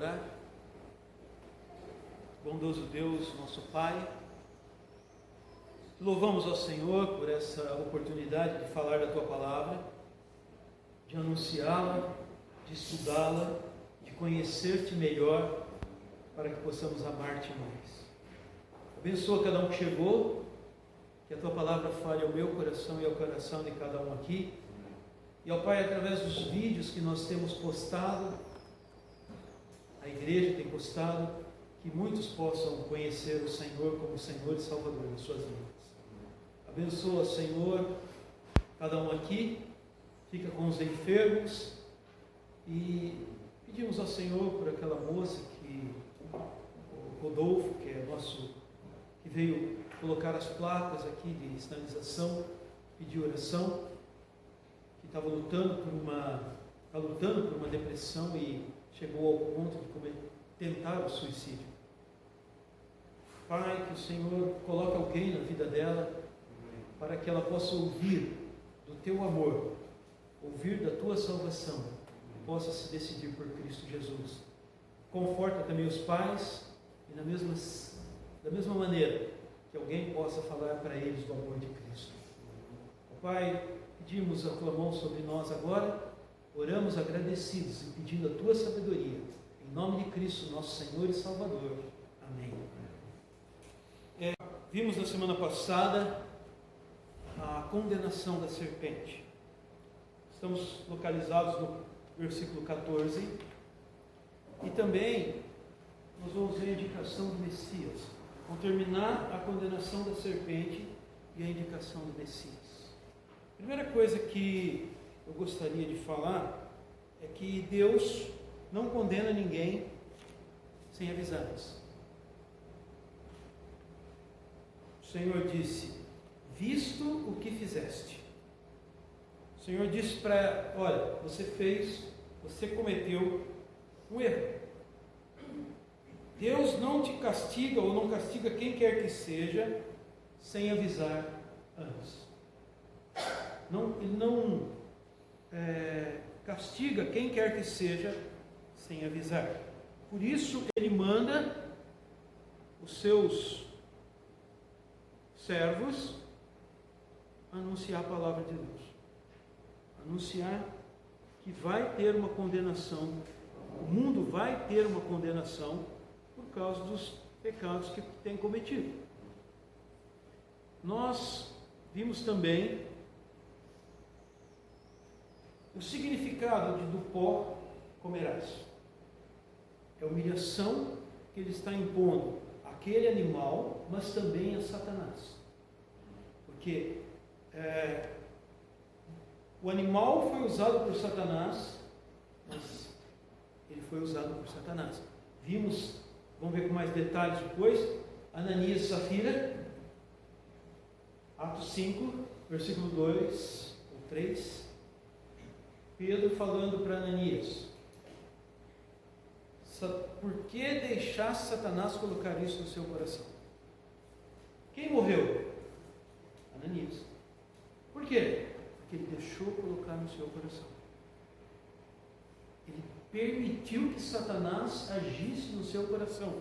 orar. Bondoso Deus, nosso Pai, louvamos ao Senhor por essa oportunidade de falar da Tua Palavra, de anunciá-la, de estudá-la, de conhecer-te melhor, para que possamos amar-te mais. Abençoa cada um que chegou, que a Tua Palavra fale ao meu coração e ao coração de cada um aqui, e ao Pai, através dos vídeos que nós temos postado, a igreja tem postado, que muitos possam conhecer o Senhor como Senhor e Salvador das suas vidas. Abençoa, Senhor, cada um aqui, fica com os enfermos, e pedimos ao Senhor por aquela moça o Rodolfo, que veio colocar as placas aqui de sinalização, pedir oração, que estava lutando por uma depressão e chegou ao ponto de tentar o suicídio. Pai, que o Senhor coloque alguém na vida dela, para que ela possa ouvir do Teu amor, ouvir da Tua salvação, e possa se decidir por Cristo Jesus. Conforta também os pais, e da mesma maneira, que alguém possa falar para eles do amor de Cristo. Pai, pedimos a Tua mão sobre nós agora, oramos agradecidos e pedindo a Tua sabedoria, em nome de Cristo, nosso Senhor e Salvador. Amém. Vimos na semana passada a condenação da serpente. Estamos localizados no versículo 14, e também nós vamos ver a indicação do Messias. Vamos terminar a condenação da serpente e a indicação do Messias. A primeira coisa que eu gostaria de falar é que Deus não condena ninguém sem avisar antes. O Senhor disse: visto o que fizeste. O Senhor disse para ela: olha, você cometeu um erro. Deus não te castiga ou não castiga quem quer que seja sem avisar antes. Ele não castiga quem quer que seja sem avisar. Por isso Ele manda os seus servos anunciar a palavra de Deus, anunciar que vai ter uma condenação, o mundo vai ter uma condenação por causa dos pecados que tem cometido. Nós vimos também o significado de do pó comerás. É a humilhação que Ele está impondo àquele animal, mas também a Satanás. Porque o animal foi usado por Satanás, mas ele foi usado por Satanás. Vamos ver com mais detalhes depois, Ananias e Safira, Atos 5, versículo 2 ou 3, Pedro falando para Ananias: por que deixaste Satanás colocar isso no seu coração? Quem morreu? Ananias. Por quê? Porque ele deixou colocar no seu coração. Ele permitiu que Satanás agisse no seu coração.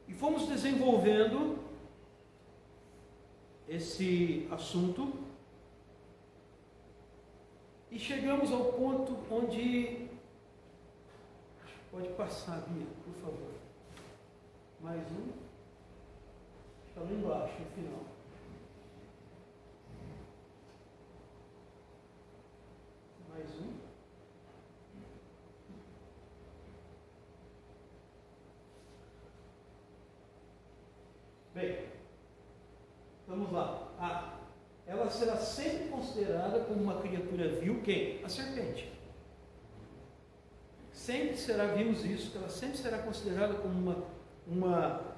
E fomos desenvolvendo esse assunto e chegamos ao ponto onde... Pode passar, Bia, por favor. Mais um. Está lá embaixo, no final. Mais um. Bem, vamos lá. Ela será sempre considerada como uma criatura vil. Quem? A serpente. Vimos isso, que ela sempre será considerada como uma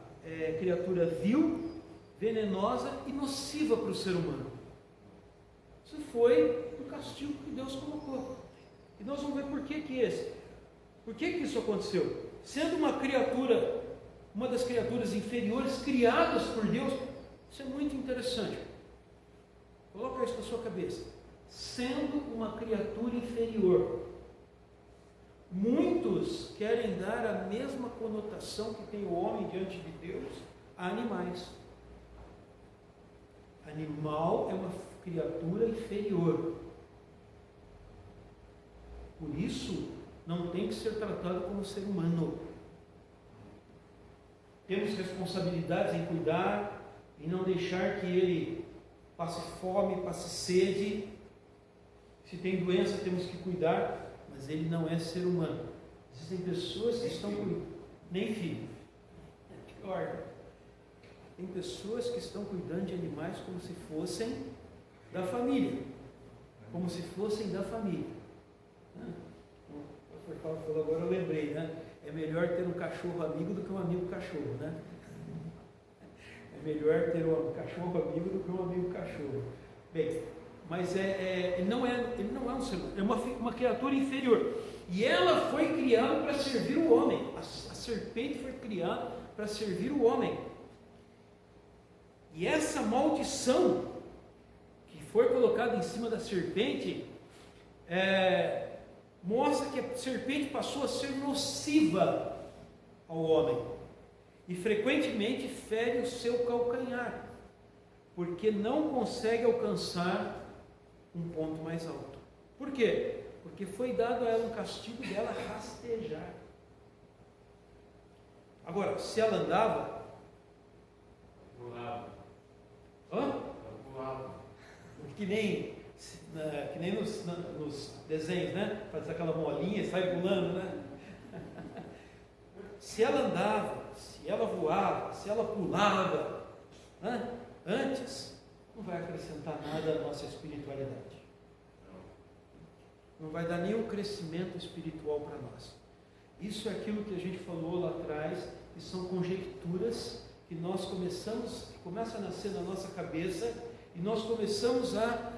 criatura vil, venenosa e nociva para o ser humano. Isso foi um castigo que Deus colocou. E nós vamos ver por que isso aconteceu. Sendo uma das criaturas inferiores criadas por Deus, isso é muito interessante. Coloca isso na sua cabeça. Sendo uma criatura inferior, muito muitos querem dar a mesma conotação que tem o homem diante de Deus a animais. Animal é uma criatura inferior. Por isso, não tem que ser tratado como ser humano. Temos responsabilidades em cuidar, em não deixar que ele passe fome, passe sede. Se tem doença, temos que cuidar, mas ele não é ser humano. Existem pessoas que estão cuidando, nem filho. É pior. Tem pessoas que estão cuidando de animais como se fossem da família. Como se fossem da família. O pastor Paulo falou, agora eu lembrei, né? É melhor ter um cachorro amigo do que um amigo cachorro, né? É melhor ter um cachorro amigo do que um amigo cachorro. Bem, mas ele não é um ser humano, é uma criatura inferior. E ela foi criada para servir o homem. A serpente foi criada para servir o homem. E essa maldição que foi colocada em cima da serpente mostra que a serpente passou a ser nociva ao homem e frequentemente fere o seu calcanhar, porque não consegue alcançar um ponto mais alto. Por quê? Porque foi dado a ela um castigo dela rastejar. Agora, se ela andava, pulava. Hã? Pulava. Que nem nos desenhos, né? Faz aquela molinha e sai pulando, né? Se ela andava, se ela voava, se ela pulava, né? Antes, não vai acrescentar nada à nossa espiritualidade. Não vai dar nenhum crescimento espiritual para nós. Isso é aquilo que a gente falou lá atrás, que são conjecturas que nós começa a nascer na nossa cabeça e nós começamos a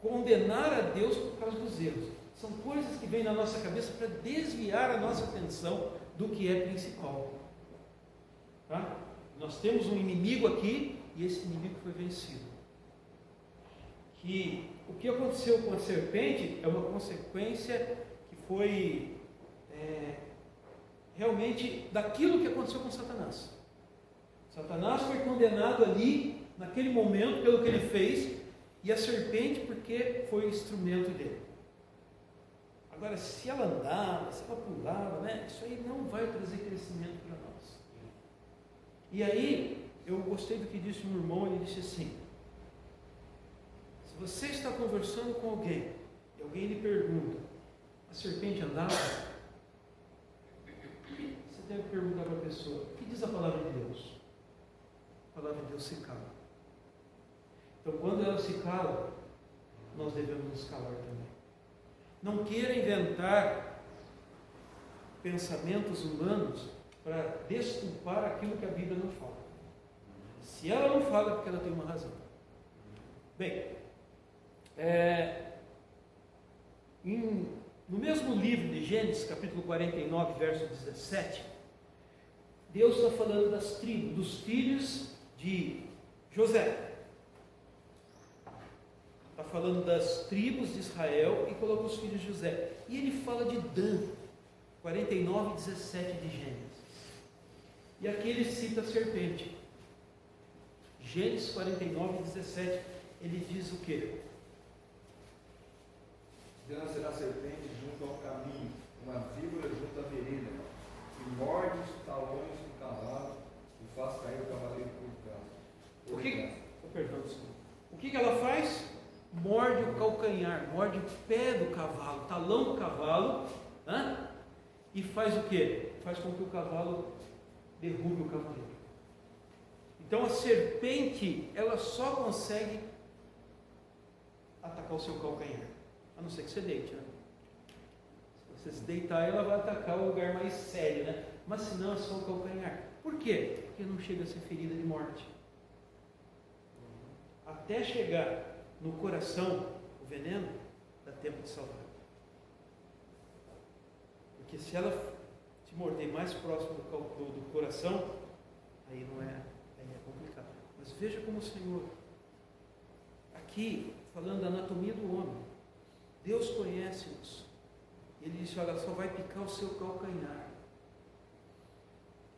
condenar a Deus por causa dos erros. São coisas que vêm na nossa cabeça para desviar a nossa atenção do que é principal. Tá? Nós temos um inimigo aqui e esse inimigo foi vencido. Que o que aconteceu com a serpente é uma consequência que foi realmente daquilo que aconteceu com Satanás. Satanás foi condenado ali, naquele momento, pelo que ele fez, e a serpente porque foi o instrumento dele. Agora, se ela andava, se ela pulava, né, isso aí não vai trazer crescimento para nós. E aí, eu gostei do que disse um irmão, ele disse assim: se você está conversando com alguém, e alguém lhe pergunta, a serpente andava? Você deve perguntar para a pessoa, o que diz a palavra de Deus? A palavra de Deus se cala. Então, quando ela se cala, nós devemos nos calar também. Não queira inventar pensamentos humanos para desculpar aquilo que a Bíblia não fala. Se ela não fala, é porque ela tem uma razão. Bem, no mesmo livro de Gênesis, capítulo 49, verso 17, Deus está falando das tribos, dos filhos de José. Está falando das tribos de Israel e coloca os filhos de José. E ele fala de Dan, 49, 17 de Gênesis. E aqui ele cita a serpente. Gênesis 49, 17, ele diz o quê? Dan será serpente junto ao caminho, uma víbora junto à vereda, que morde os talões do cavalo e faz cair o cavaleiro por trás. O que ela faz? Morde o calcanhar, morde o pé do cavalo, o talão do cavalo, e faz o quê? Faz com que o cavalo derrube o cavaleiro. Então a serpente, ela só consegue atacar o seu calcanhar, a não ser que você deite, né? Se você se deitar, ela vai atacar o lugar mais sério, né? Mas se não, é só o calcanhar. Por quê? Porque não chega a ser ferida de morte. Até chegar no coração, o veneno, dá tempo de salvar. Porque se ela te morder mais próximo do coração, aí é complicado. Mas veja como o Senhor, aqui, falando da anatomia do homem, Deus conhece-nos. Ele disse: olha, só vai picar o seu calcanhar.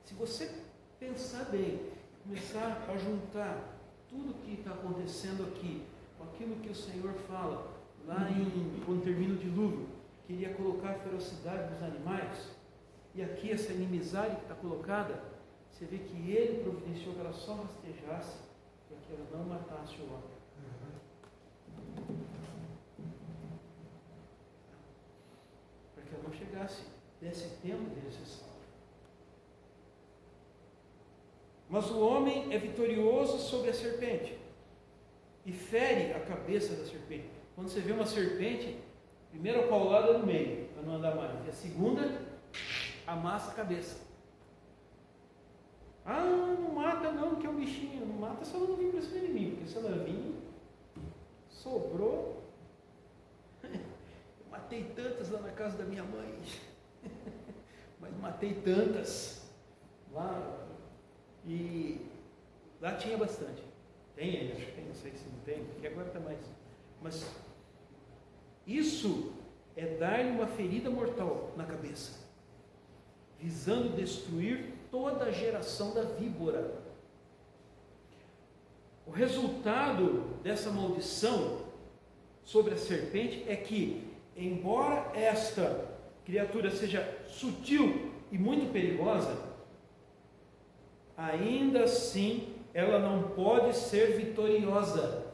Se você pensar bem, começar a juntar tudo que está acontecendo aqui, com aquilo que o Senhor fala, lá quando termina o dilúvio, que ele ia colocar a ferocidade dos animais, e aqui essa inimizade que está colocada, você vê que ele providenciou que ela só rastejasse, para que ela não matasse o homem. Para que ela não chegasse nesse tempo dele ser salvo. Mas o homem é vitorioso sobre a serpente e fere a cabeça da serpente. Quando você vê uma serpente, primeiro a paulada no meio, para não andar mais, e a segunda, amassa a cabeça. Ah, não mata não, que é um bichinho. Não mata se ela não vir para cima de mim, porque se ela vir, sobrou. Eu matei tantas lá na casa da minha mãe, mas matei tantas lá, e lá tinha bastante. Tem ainda, acho que tem, não sei se não tem, porque agora está mais. Mas isso é dar-lhe uma ferida mortal na cabeça, visando destruir toda a geração da víbora. O resultado dessa maldição sobre a serpente é que, embora esta criatura seja sutil e muito perigosa, ainda assim ela não pode ser vitoriosa,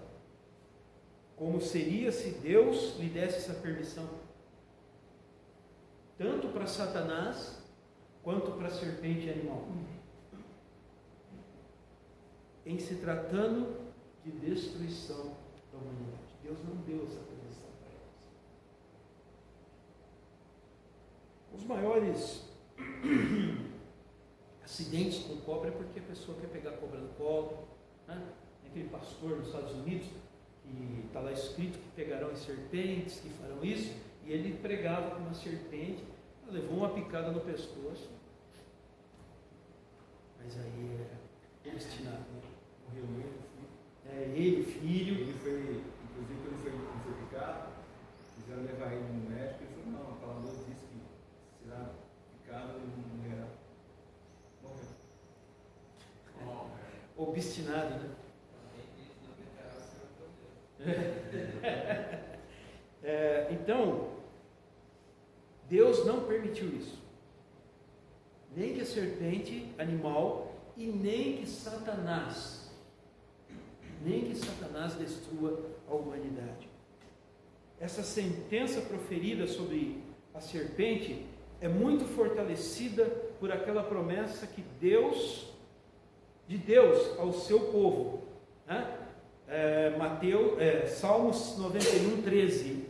como seria se Deus lhe desse essa permissão, tanto para Satanás quanto para a serpente animal, em se tratando de destruição da humanidade. Deus não deu essa permissão para elas. Os maiores acidentes com cobra é porque a pessoa quer pegar a cobra no colo, né? Tem aquele pastor nos Estados Unidos que está lá escrito que pegarão as serpentes, que farão isso, e ele pregava com uma serpente, levou uma picada no pescoço, mas aí é destinado, né? Morreu ele, filho. Ele foi, inclusive quando ele foi picado, quiseram levar ele no médico, ele falou: não, a palavra de Deus diz que será picado e não morrerá. Morreu. Obstinado, né? Então, Deus não permitiu isso, nem que a serpente animal e nem que Satanás destrua a humanidade. Essa sentença proferida sobre a serpente é muito fortalecida por aquela promessa que de Deus ao seu povo, né? Salmos 91, 13.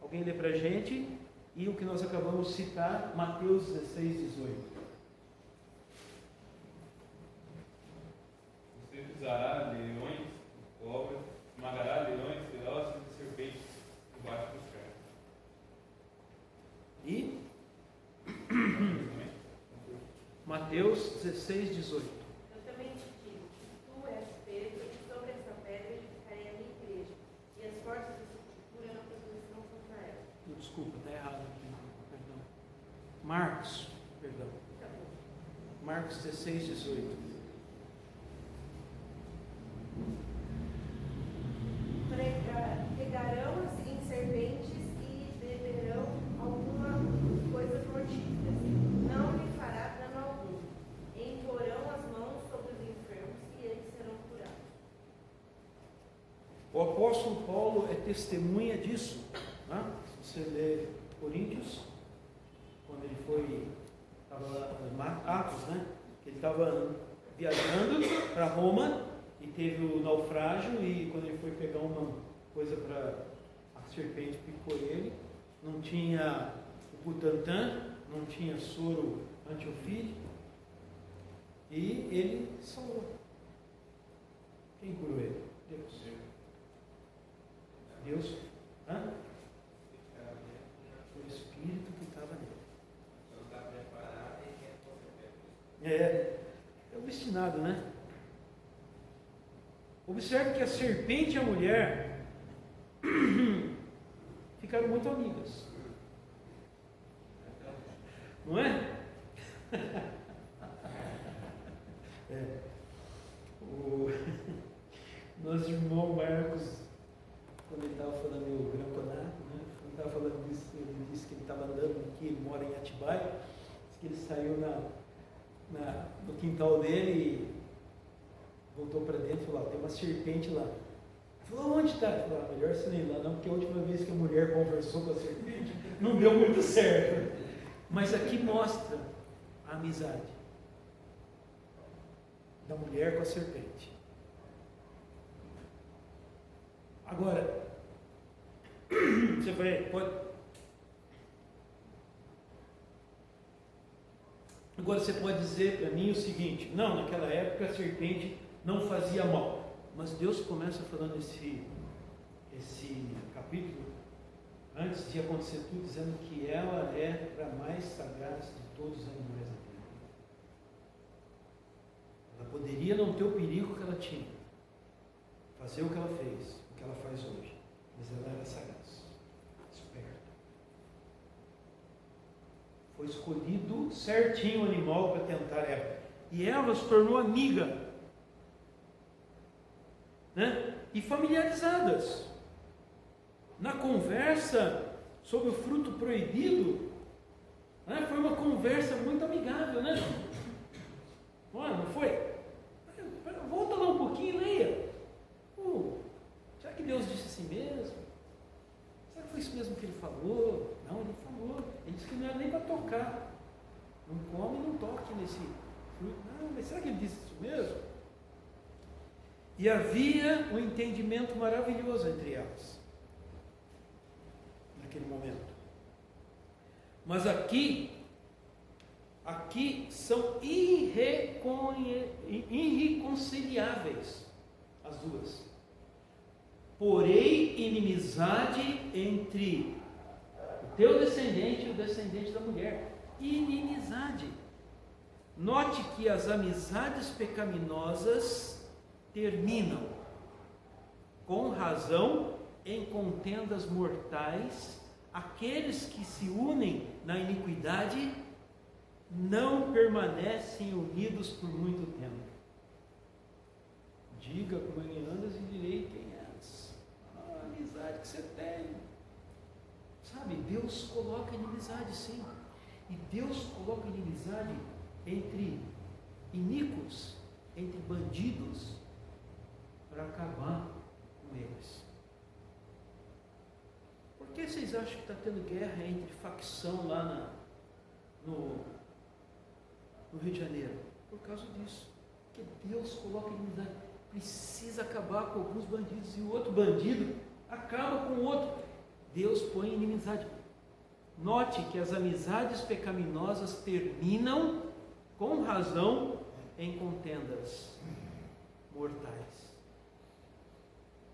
Alguém lê para a gente? E o que nós acabamos de citar, Mateus 16, 18. Você pisará leões, cobras, esmagará leões, ferozes e serpentes debaixo dos pés. E Mateus 16, 18. Eu também te digo que tu és Pedro, e sobre essa pedra edificarei a minha igreja, e as portas da sepultura não prevalecerão contra ela. Desculpa, está errado aqui. Perdão. Marcos, perdão. Tá bom. Marcos 16, 18. Pegarão em serpentes e beberão alguma coisa mortífera. Não lhe fará dano algum. Imporão as mãos sobre os enfermos e eles serão curados. O apóstolo Paulo é testemunha disso, né? Se você lê Coríntios, quando ele estava lá, Atos, né? Ele estava viajando para Roma e teve o naufrágio, e quando ele foi pegar uma coisa para a serpente picou ele, não tinha o Butantan, não tinha soro antiofídico, e ele salvou. Quem curou ele? Deus. Deus? Hã? O Espírito que estava nele. É obstinado, né? Observe que a serpente e a mulher ficaram muito amigas. Não é? O nosso irmão Marcos, quando ele estava falando meu Gran-Conar, né? Quando estava falando disso, ele disse que ele estava andando aqui, ele mora em Atibaia, disse que ele saiu no quintal dele e voltou para dentro e falou, tem uma serpente lá. Ele falou, onde está? Ele falou, melhor você nem ir lá não, porque a última vez que a mulher conversou com a serpente, não deu muito certo. Mas aqui mostra a amizade da mulher com a serpente. Agora, você pode dizer para mim o seguinte, não, naquela época a serpente não fazia mal. Mas Deus começa falando esse capítulo, antes de acontecer tudo, dizendo que ela é a mais sagaz de todos os animais da terra. Ela poderia não ter o perigo que ela tinha, fazer o que ela fez, o que ela faz hoje, mas ela era sagaz, esperta. Foi escolhido certinho o animal para tentar ela, e ela se tornou amiga, né? E familiarizadas. Na conversa sobre o fruto proibido, né? Foi uma conversa muito amigável, né? Não foi? Volta lá um pouquinho e leia. Será que Deus disse assim mesmo? Será que foi isso mesmo que ele falou? Não, ele falou. Ele disse que não era nem para tocar. Não come, não toque nesse fruto. Não, mas será que ele disse isso mesmo? E havia um entendimento maravilhoso entre elas, naquele momento. Mas aqui são irreconciliáveis as duas. Porém, inimizade entre o teu descendente e o descendente da mulher. Inimizade. Note que as amizades pecaminosas terminam com razão em contendas mortais. Aqueles que se unem na iniquidade não permanecem unidos por muito tempo. Diga como andas e direi quem és. A amizade que você tem. Sabe, Deus coloca inimizade sim. E Deus coloca inimizade entre iníquos, entre bandidos, para acabar com eles. Por que vocês acham que está tendo guerra entre facção lá no Rio de Janeiro? Por causa disso. Porque Deus coloca inimizade. Precisa acabar com alguns bandidos e o outro bandido acaba com o outro. Deus põe inimizade. Note que as amizades pecaminosas terminam com razão em contendas mortais.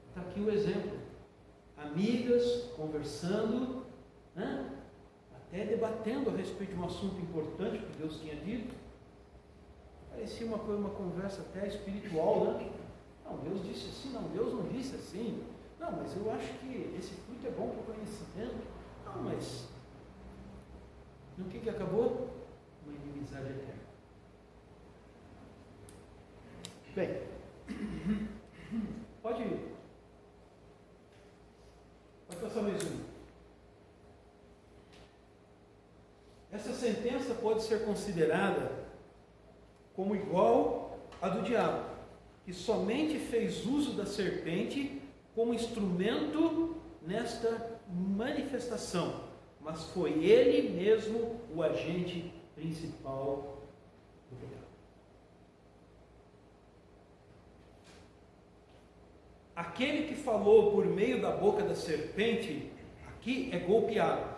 Está aqui o exemplo. Amigas conversando, né? Até debatendo a respeito de um assunto importante que Deus tinha dito. Parecia uma conversa até espiritual, né? Não, Deus disse assim, não, Deus não disse assim. Não, mas eu acho que esse fruto é bom para o conhecimento. Não, mas no que acabou? Uma inimizade eterna. Bem, pode passar mais um. Essa sentença pode ser considerada como igual à do diabo, que somente fez uso da serpente como instrumento nesta manifestação, mas foi ele mesmo o agente principal do pecado. Aquele que falou por meio da boca da serpente, aqui é golpeado,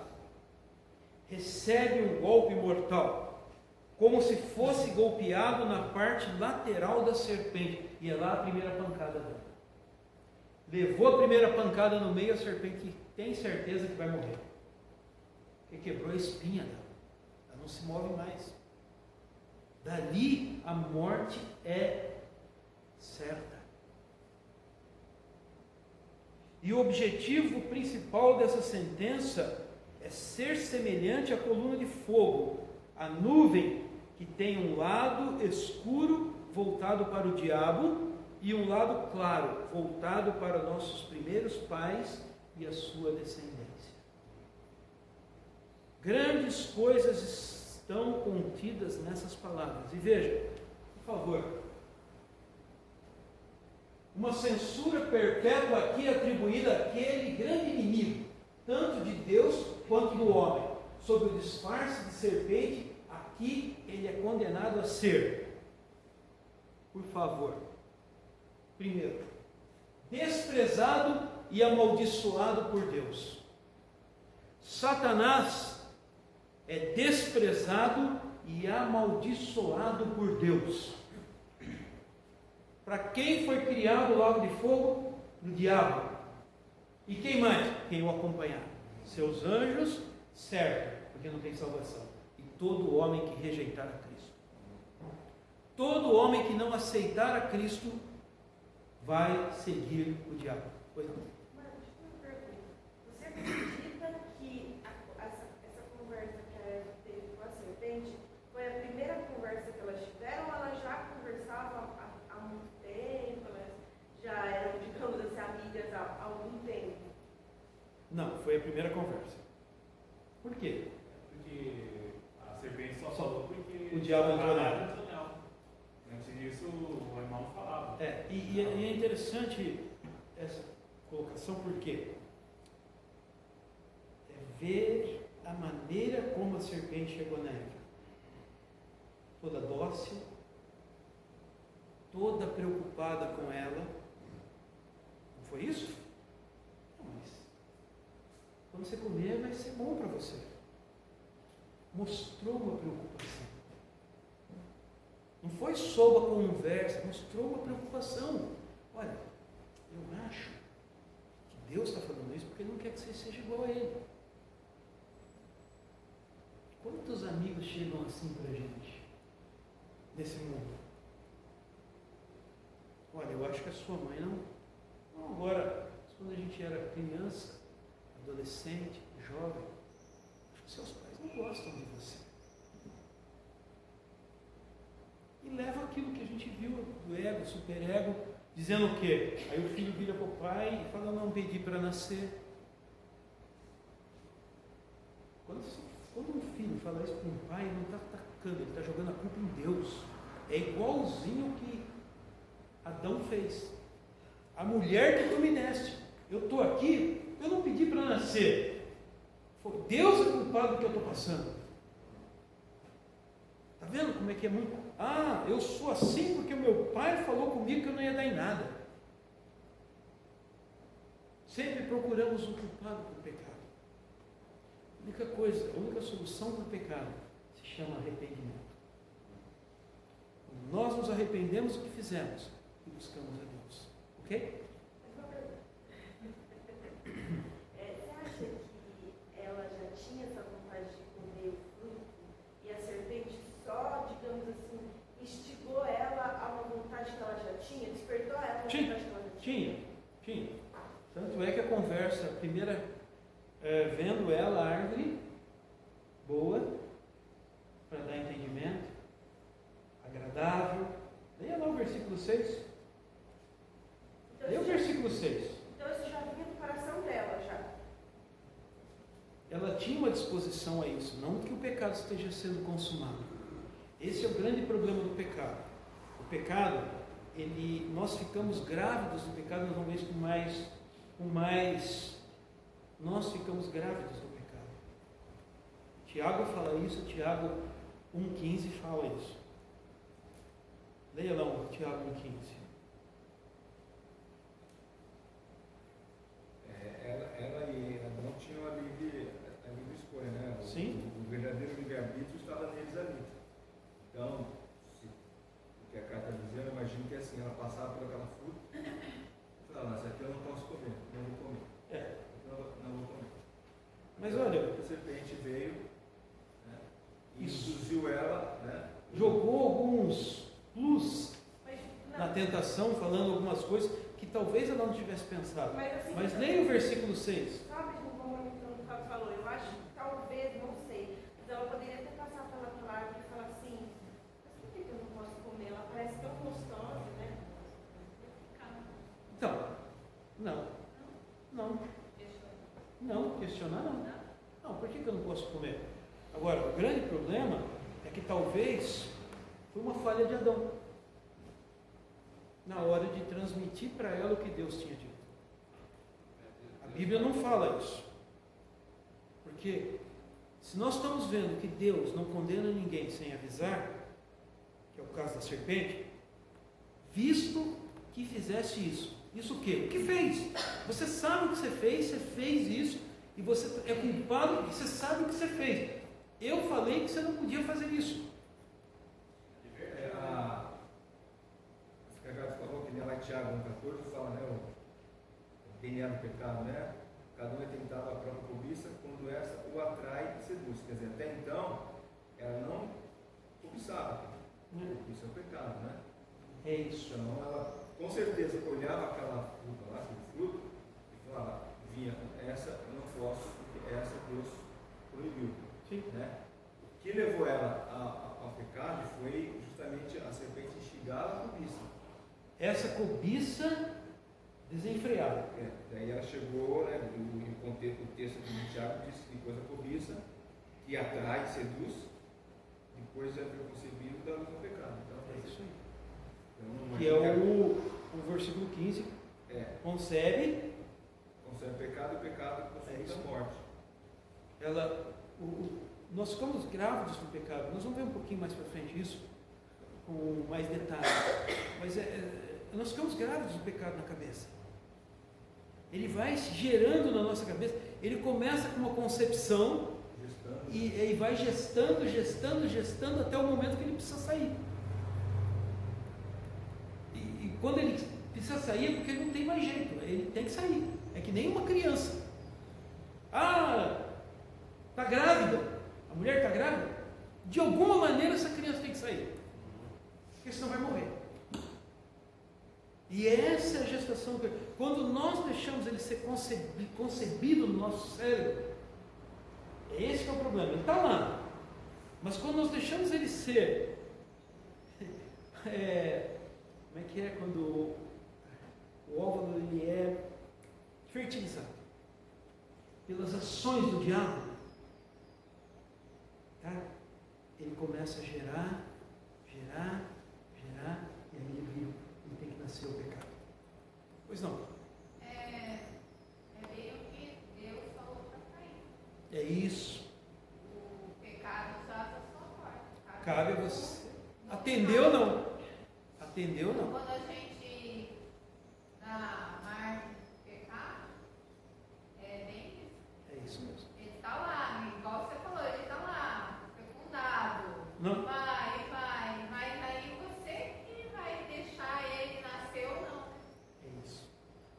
recebe um golpe mortal, como se fosse golpeado na parte lateral da serpente, e é lá a primeira pancada dela. Levou a primeira pancada no meio, a serpente tem certeza que vai morrer, porque quebrou a espinha dela, ela não se move mais. Dali a morte é certa. E o objetivo principal dessa sentença é ser semelhante à coluna de fogo, A nuvem que tem um lado escuro voltado para o diabo e um lado claro voltado para nossos primeiros pais e a sua descendência. Grandes coisas estão contidas nessas palavras. E veja, por favor, uma censura perpétua aqui atribuída àquele grande inimigo, tanto de Deus quanto do homem, sob o disfarce de serpente, aqui ele é condenado a ser, por favor, primeiro, desprezado e amaldiçoado por Deus. Satanás é desprezado e amaldiçoado por Deus. Para quem foi criado o lago de fogo? Do diabo. E quem mais? Quem o acompanhar? Seus anjos, certo, porque não tem salvação. E todo homem que rejeitar a Cristo. Todo homem que não aceitar a Cristo vai seguir o diabo. Pois não. Mas, deixa eu uma pergunta. Você acredita que essa conversa que a Eva teve com a serpente foi a primeira conversa que elas tiveram, ou elas já conversavam há muito tempo, elas já eram, digamos assim, amigas há algum tempo? Não, foi a primeira conversa. Por quê? Porque a serpente só falou porque o diabo entrou nela. Antes disso, o animal não falava. E é interessante essa colocação, porque é ver a maneira como a serpente chegou na Eva. Toda dócil, toda preocupada com ela. Não foi isso? Não, mas quando você comer vai ser bom para você. Mostrou uma preocupação. Não foi só uma conversa, mostrou uma preocupação. Olha, eu acho que Deus está falando isso porque Ele não quer que você seja igual a Ele. Quantos amigos chegam assim para a gente, nesse mundo? Olha, eu acho que a sua mãe não agora, quando a gente era criança, adolescente, jovem, acho que seus pais não gostam de você. E leva aquilo que a gente viu do ego, superego, dizendo o quê? Aí o filho vira para o pai e fala, não pedi para nascer. Quando um filho fala isso para um pai, ele não está atacando, ele está jogando a culpa em Deus. É igualzinho que Adão fez. A mulher que tu me deste. Eu estou aqui, eu não pedi para nascer. Foi Deus é culpado do que eu estou passando. Está vendo como é que é muito? Eu sou assim porque o meu pai falou comigo que eu não ia dar em nada. Sempre procuramos um culpado pelo pecado. A única solução para o pecado se chama arrependimento. Quando nós nos arrependemos do que fizemos e buscamos a Deus. Ok? Você acha que ela já tinha essa vontade de comer o fruto e a serpente só, digamos assim, instigou ela a uma vontade que ela já tinha? Despertou ela a vontade que ela já tinha? Tinha. Tanto é que a conversa, a primeira, vendo ela, a árvore boa, para dar entendimento, agradável. Leia lá o versículo 6. Leia o versículo 6. Então isso já vinha do coração dela, já. Ela tinha uma disposição a isso, não que o pecado esteja sendo consumado. Esse é o grande problema do pecado. O pecado, nós ficamos grávidos do pecado, nós vamos ver isso nós ficamos grávidos do pecado. Tiago fala isso, Tiago 1,15 fala isso. Leia lá o Tiago 1,15. Ela e Adão tinham a livre escolha, né? Sim. O verdadeiro livre-arbítrio estava neles ali. Então, o que a carta está dizendo, eu imagino que assim, ela passava por aquela fruta e falava, essa aqui eu não posso comer, não vou comer. Não vou comer. Mas então, olha, a serpente veio, né, e isso. induziu ela, né? Jogou alguns plus Mas, não, na tentação, falando algumas coisas que talvez ela não tivesse pensado. assim, Mas leia o versículo 6. sabe como o Fábio falou? Eu acho que talvez, não sei, mas ela poderia ter passado pela posso comer. Agora, o grande problema é que talvez foi uma falha de Adão na hora de transmitir para ela o que Deus tinha dito. A Bíblia não fala isso. Porque se nós estamos vendo que Deus não condena ninguém sem avisar, que é o caso da serpente, visto que fizesse isso. Isso o quê? O que fez? Você sabe o que você fez isso, e você é culpado porque você sabe o que você fez. Eu falei que você não podia fazer isso. O Cajado falou que lá em Tiago 1,14 fala, né, o DNA do pecado, né? Cada um é tentado à própria cobiça quando essa o atrai e seduz. Quer dizer, até então, ela não cobiçava. Isso é o pecado, né? É isso. Então, ela com certeza olhava aquela fruta lá, aquele fruto, e falava, essa eu não posso, porque essa Deus proibiu. Sim. Né? O que levou ela ao pecado foi justamente a serpente instigá-la à cobiça. Essa cobiça desenfreada. Daí ela chegou, né, o texto de Tiago diz que depois a cobiça, que atrai, seduz, depois é preconcebido da luz do pecado. Então, É isso aí. Então, Que é o versículo 15. Concebe pecado e o pecado concebe a morte. Nós ficamos grávidos do pecado. Nós vamos ver um pouquinho mais para frente isso, com mais detalhes. Mas nós ficamos grávidos do pecado na cabeça. Ele vai se gerando na nossa cabeça. Ele começa com uma concepção e vai gestando até o momento que ele precisa sair. E quando ele precisa sair é porque ele não tem mais jeito. Ele tem que sair. É que nem uma criança. Está grávida. A mulher está grávida. De alguma maneira essa criança tem que sair. Porque senão vai morrer. E essa é a gestação. Quando nós deixamos ele ser concebido no nosso cérebro, esse que é o problema. Ele está lá. Mas quando nós deixamos ele ser... como é que é quando o óvulo ele é fertilizado pelas ações do diabo, tá? Ele começa a gerar, e aí ele tem que nascer o pecado. Pois não? É bem o que Deus falou para Caim. É isso. O pecado usava a sua porta. Cabe a você. Atendeu ou não? Atendeu ou não? Quando a gente dá margem do pecado, é bem isso. É isso mesmo. Ele está lá, igual você falou, ele está lá, fecundado. Não. Vai, mas aí você que vai deixar ele nascer ou não. É isso.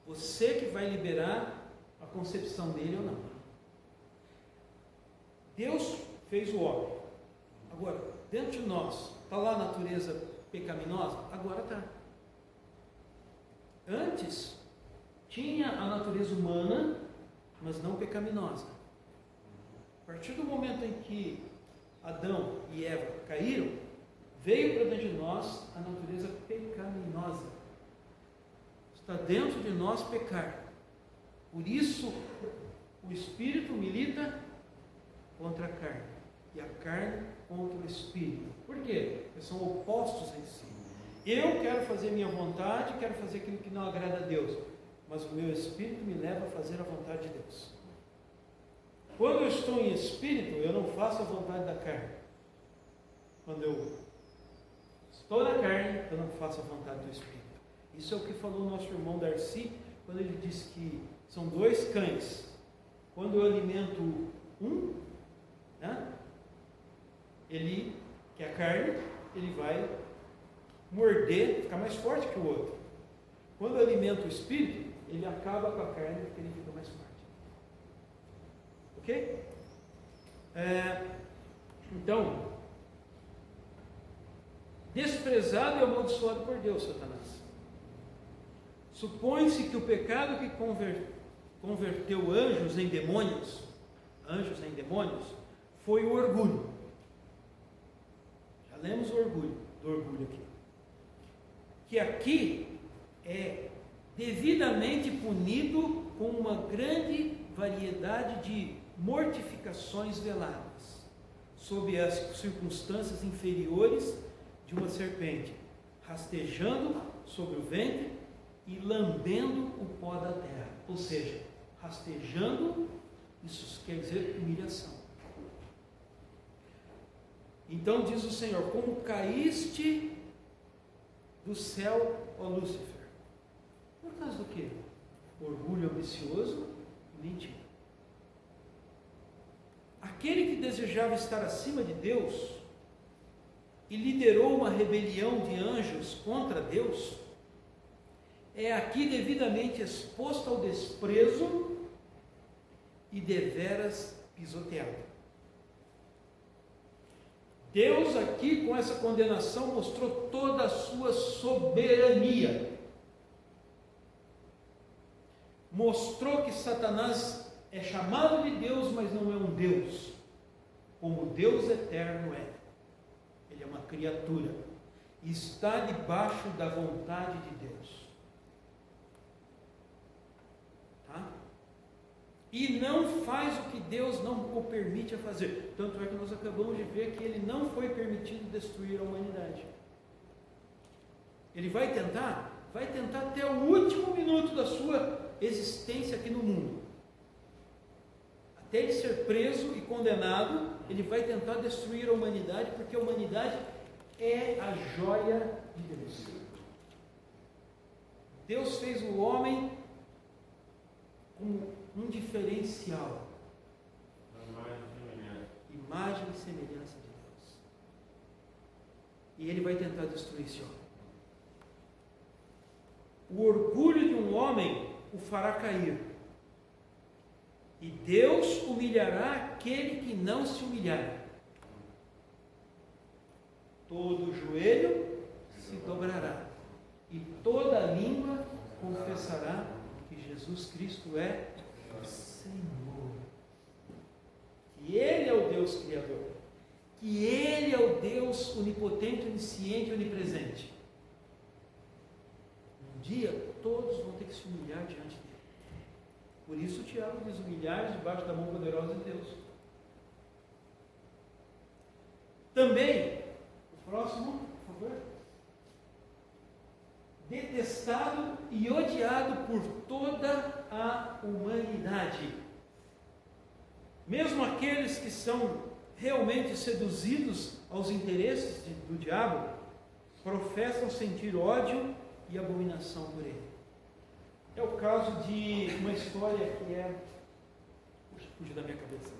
Você que vai liberar a concepção dele ou não. Deus fez o homem. Agora, dentro de nós, está lá a natureza pecaminosa? Agora está. Antes, tinha a natureza humana, mas não pecaminosa. A partir do momento em que Adão e Eva caíram, veio para dentro de nós a natureza pecaminosa. Está dentro de nós pecar. Por isso, o Espírito milita contra a carne, e a carne contra o Espírito. Por quê? Porque são opostos em si. Eu quero fazer minha vontade, quero fazer aquilo que não agrada a Deus, mas o meu Espírito me leva a fazer a vontade de Deus. Quando eu estou em Espírito, eu não faço a vontade da carne. Quando eu estou na carne, eu não faço a vontade do Espírito. Isso é o que falou o nosso irmão Darcy, quando ele disse que são dois cães. Quando eu alimento um, né, ele, que é a carne, ele vai morder, ficar mais forte que o outro. Quando eu alimento o Espírito, ele acaba com a carne, porque ele fica mais forte. Ok? Então, desprezado e amaldiçoado por Deus, Satanás. Supõe-se que o pecado que converteu anjos em demônios, foi o orgulho. Já lemos do orgulho aqui. Que aqui é devidamente punido com uma grande variedade de mortificações veladas, sob as circunstâncias inferiores de uma serpente, rastejando sobre o ventre e lambendo o pó da terra. Ou seja, rastejando, isso quer dizer humilhação. Então diz o Senhor: como caíste do céu, ó Lúcifer. Por causa do quê? Orgulho ambicioso e mentira. Aquele que desejava estar acima de Deus e liderou uma rebelião de anjos contra Deus, é aqui devidamente exposto ao desprezo e deveras pisoteado. Deus aqui, com essa condenação, mostrou toda a sua soberania. Mostrou que Satanás é chamado de Deus, mas não é um Deus, como Deus eterno é. Ele é uma criatura e está debaixo da vontade de Deus. Tá? E não faz o que Deus não o permite a fazer. Tanto é que nós acabamos de ver que ele não foi permitido destruir a humanidade. Ele vai tentar até o último minuto da sua existência aqui no mundo. Até ele ser preso e condenado, ele vai tentar destruir a humanidade, porque a humanidade é a joia de Deus. Deus fez o homem como um diferencial. Imagem e semelhança de Deus. E ele vai tentar destruir esse homem. O orgulho de um homem o fará cair. E Deus humilhará aquele que não se humilhar. Todo joelho se dobrará e toda língua confessará que Jesus Cristo é o Senhor. Que Ele é o Deus Criador. Que Ele é o Deus onipotente, onisciente e onipresente. Um dia todos vão ter que se humilhar diante dele. Por isso o Tiago diz: humilhar debaixo da mão poderosa de Deus. Também, o próximo, por favor. Detestado e odiado por toda a humanidade. Mesmo aqueles que são realmente seduzidos aos interesses do diabo, professam sentir ódio e abominação por ele. É o caso de uma história que é... Puxa, fugiu da minha cabeça.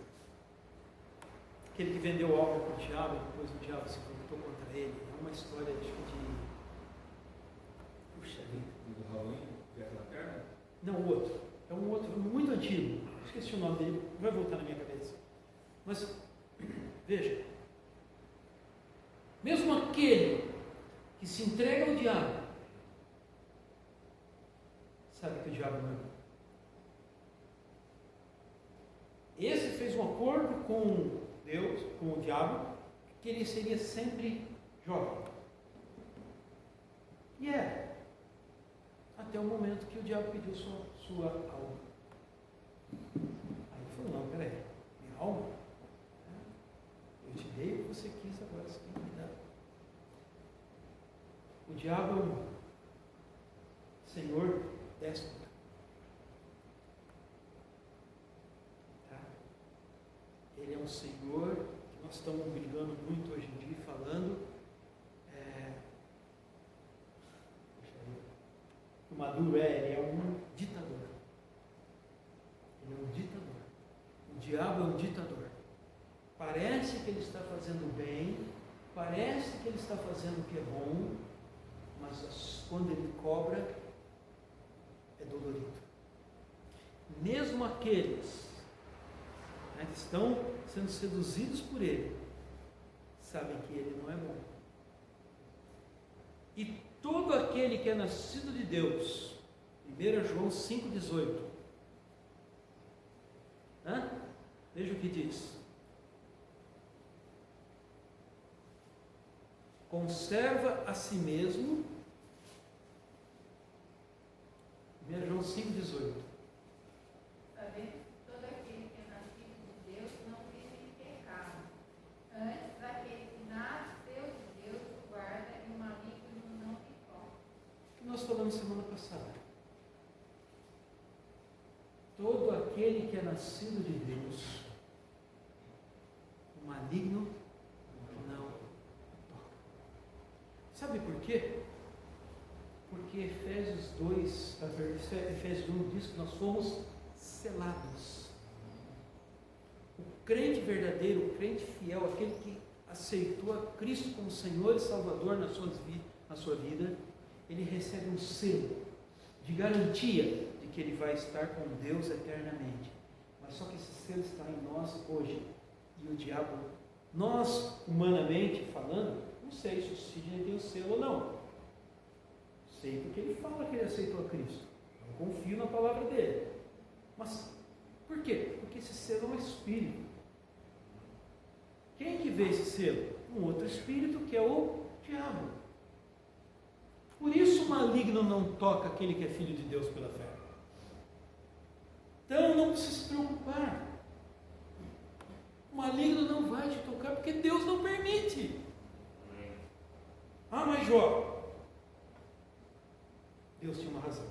Aquele que vendeu algo para o diabo, e depois o diabo se voltou contra ele. É uma história de... Puxa vida. Do Halloween? Daquela perna? Não, o outro. É um outro muito antigo. Esqueci o nome dele. Vai voltar na minha cabeça. Mas, veja. Mesmo aquele que se entrega ao diabo, sabe que o diabo não é bom. Esse fez um acordo com Deus, com o diabo, que ele seria sempre jovem. E é. Até o momento que o diabo pediu sua alma. Aí ele falou: não, peraí, minha alma? Eu te dei o que você quis, agora você tem que me dar. O diabo é um senhor déspota. Tá? Ele é um senhor que nós estamos brigando muito hoje em dia, falando. O Maduro ele é um ditador. Ele é um ditador. O diabo é um ditador. Parece que ele está fazendo bem, parece que ele está fazendo o que é bom, mas quando ele cobra, é dolorido. Mesmo aqueles que estão sendo seduzidos por ele, sabem que ele não é bom. E todo aquele que é nascido de Deus, 1 João 5,18, veja o que diz: conserva a si mesmo. 1 João 5,18. Saber todo aquele que é nascido de passará. Todo aquele que é nascido de Deus, o maligno não toca. Sabe por quê? Porque Efésios 1 diz que nós fomos selados. O crente verdadeiro, o crente fiel, aquele que aceitou a Cristo como Senhor e Salvador na sua vida, ele recebe um selo de garantia de que ele vai estar com Deus eternamente. Mas só que esse selo está em nós hoje. E o diabo, nós, humanamente falando, não sei se o Sidney tem o selo ou não. Sei porque ele fala que ele aceitou a Cristo. Eu confio na palavra dele. Mas por quê? Porque esse selo é um espírito. Quem que vê esse selo? Um outro espírito, que é o diabo. Por isso o maligno não toca aquele que é filho de Deus pela fé. Então não precisa se preocupar. O maligno não vai te tocar porque Deus não permite. Ah, mas Jó, Deus tinha uma razão.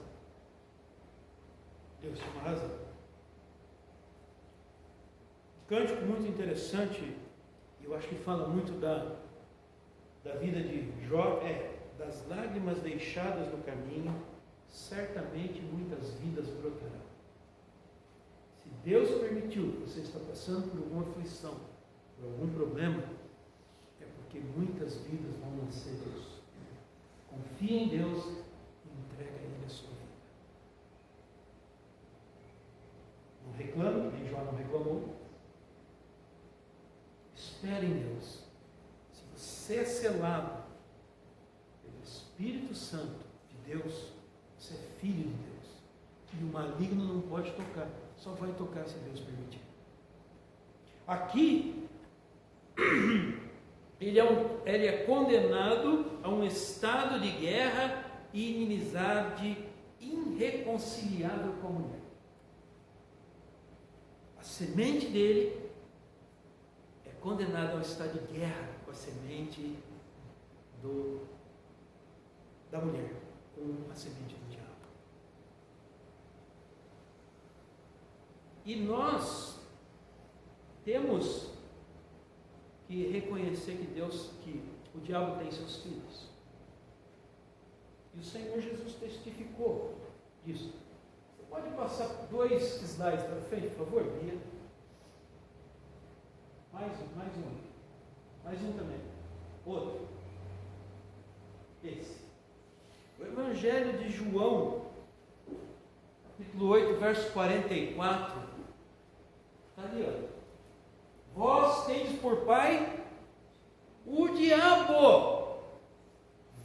Deus tinha uma razão. Um cântico muito interessante, eu acho que fala muito da vida de Jó, das lágrimas deixadas no caminho, certamente muitas vidas brotarão. Se Deus permitiu que você está passando por alguma aflição, por algum problema, é porque muitas vidas vão nascer disso. Confie em Deus e entrega a Ele a sua vida. Não reclame, nem Jó não reclamou. Espere em Deus. Se você é selado pelo Espírito Santo de Deus, você é filho de Deus. E o maligno não pode tocar. Só vai tocar se Deus permitir. Aqui, ele é condenado a um estado de guerra e inimizade irreconciliável com a mulher. A semente dele é condenada a um estado de guerra com a semente da mulher, com a semente do diabo. E nós temos que reconhecer que o diabo tem seus filhos. E o Senhor Jesus testificou disso. Você pode passar 2 slides para frente, por favor, Bia? Mais um também. Outro. Esse. O Evangelho de João, capítulo 8, verso 44. Está ali, ó. Vós tendes por pai o diabo.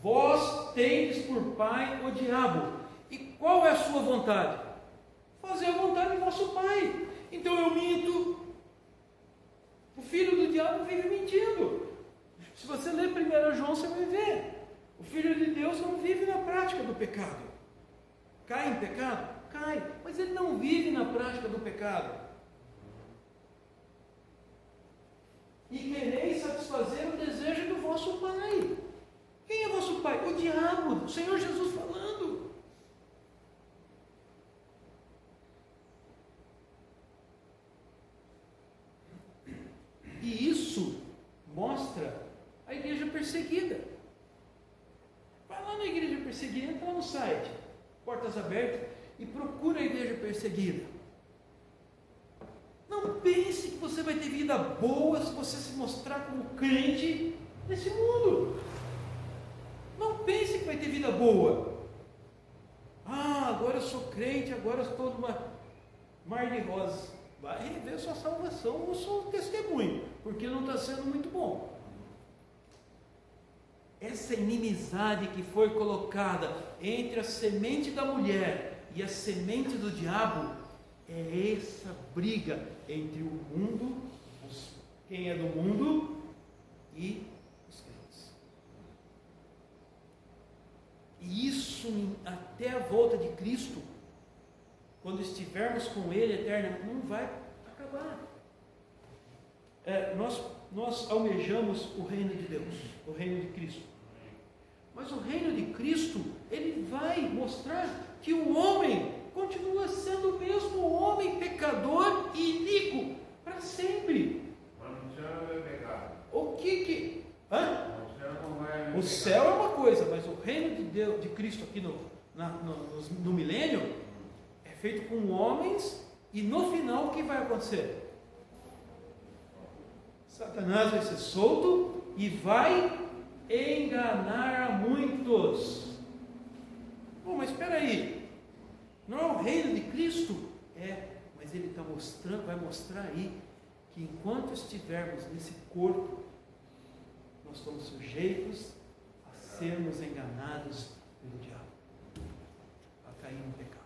Vós tendes por pai o diabo. E qual é a sua vontade? Fazer a vontade do vosso pai. Então eu minto. O filho do diabo vive mentindo. Se você ler 1 João, você vai ver. O filho de Deus não vive na prática do pecado. Cai em pecado? Cai. Mas ele não vive na prática do pecado. E quereis satisfazer o desejo do vosso pai. Quem é vosso pai? O diabo, o Senhor Jesus falando. E isso mostra a igreja perseguida. Vai lá na igreja perseguida, entra lá no site, Portas Abertas, e procura a igreja perseguida. Não pense que você vai ter vida boa se você se mostrar como crente nesse mundo. Não pense que vai ter vida boa. Ah, agora eu sou crente, agora eu estou numa mar de rosas. Vai rever sua salvação ou seu testemunho, porque não está sendo muito bom. Essa inimizade que foi colocada entre a semente da mulher e a semente do diabo, é essa briga entre o mundo, quem é do mundo, e os crentes. E isso até a volta de Cristo, quando estivermos com Ele eternamente, não vai acabar. Nós almejamos o reino de Deus, o reino de Cristo. Mas o reino de Cristo, ele vai mostrar que o homem continua sendo o mesmo homem pecador e iníquo para sempre. Mas no céu não é pecado. O que... Hã? No céu não é O pecado. céu é uma coisa, mas o reino de Deus, de Cristo aqui no milênio é feito com homens, e no final o que vai acontecer? Satanás vai ser solto e vai enganar a muitos. Bom, mas espera aí, não é o reino de Cristo? É, mas ele está mostrando, vai mostrar aí que enquanto estivermos nesse corpo, nós estamos sujeitos a sermos enganados pelo diabo, a cair no pecado.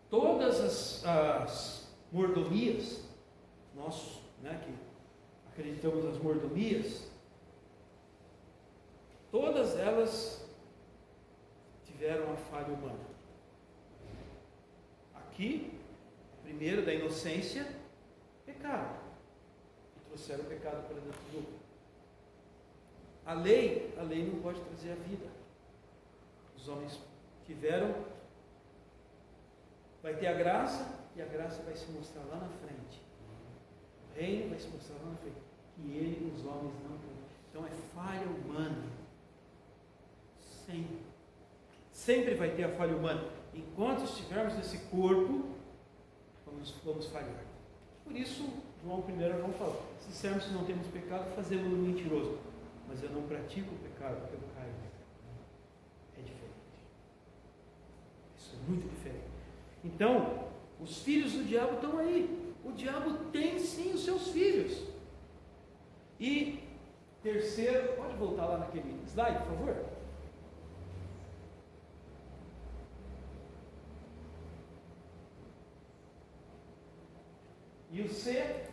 Todas as mordomias, nós, que acreditamos nas mordomias, todas elas tiveram a falha humana. Aqui, primeiro da inocência, pecado. E trouxeram o pecado para dentro do mundo. A lei não pode trazer a vida. Os homens vai ter a graça, e a graça vai se mostrar lá na frente. O reino vai se mostrar lá na frente. E ele, os homens, não têm. Então é falha humana. Sempre vai ter a falha humana. Enquanto estivermos nesse corpo, vamos falhar. Por isso, João 1 não fala: se dissermos que não temos pecado, fazemos-lo mentiroso. Mas eu não pratico o pecado, porque eu caio no pecado. É diferente. Isso é muito diferente. Então, os filhos do diabo estão aí. O diabo tem sim os seus filhos. E terceiro, pode voltar lá naquele slide, por favor? E o C,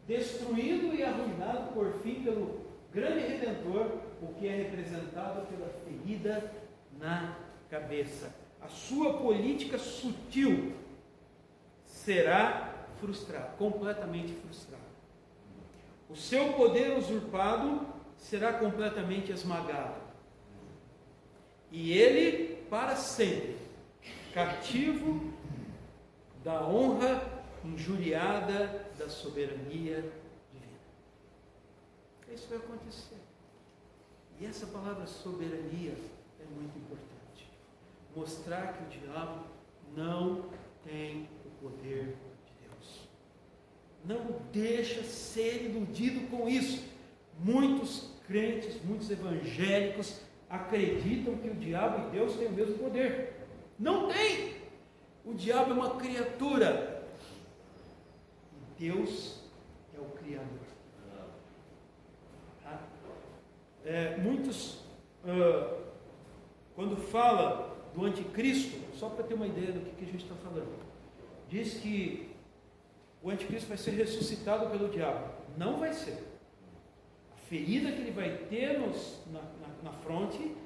destruído e arruinado por fim pelo grande Redentor, o que é representado pela ferida na cabeça. A sua política sutil será frustrada, completamente frustrada. O seu poder usurpado será completamente esmagado. E ele, para sempre, cativo da honra injuriada da soberania divina. Isso vai acontecer. E essa palavra soberania é muito importante. Mostrar que o diabo não tem o poder de Deus. Não deixa ser iludido com isso. Muitos crentes, muitos evangélicos acreditam que o diabo e Deus têm o mesmo poder. Não tem! O diabo é uma criatura. E Deus é o Criador. Muitos, quando fala do anticristo, só para ter uma ideia do que a gente está falando, diz que o anticristo vai ser ressuscitado pelo diabo. Não vai ser. A ferida que ele vai ter na fronte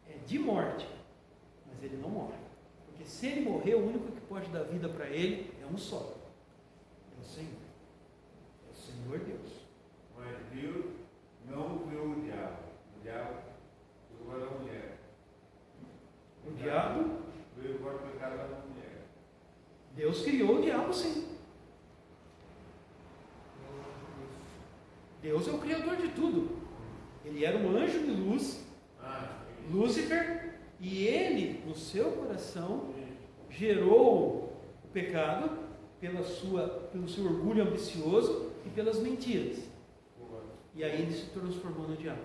é de morte, mas ele não morre. Porque se ele morrer, o único que pode dar vida para ele é um só. É o Senhor. É o Senhor Deus. Mas Deus não criou o diabo. O diabo criou a mulher. O diabo, Veio para o pecado da mulher. Deus criou o diabo, sim. Deus é o criador de tudo. Ele era um anjo de luz, Lúcifer, e ele, no seu coração, gerou o pecado pelo seu orgulho ambicioso e pelas mentiras. E aí ele se transformou no diabo.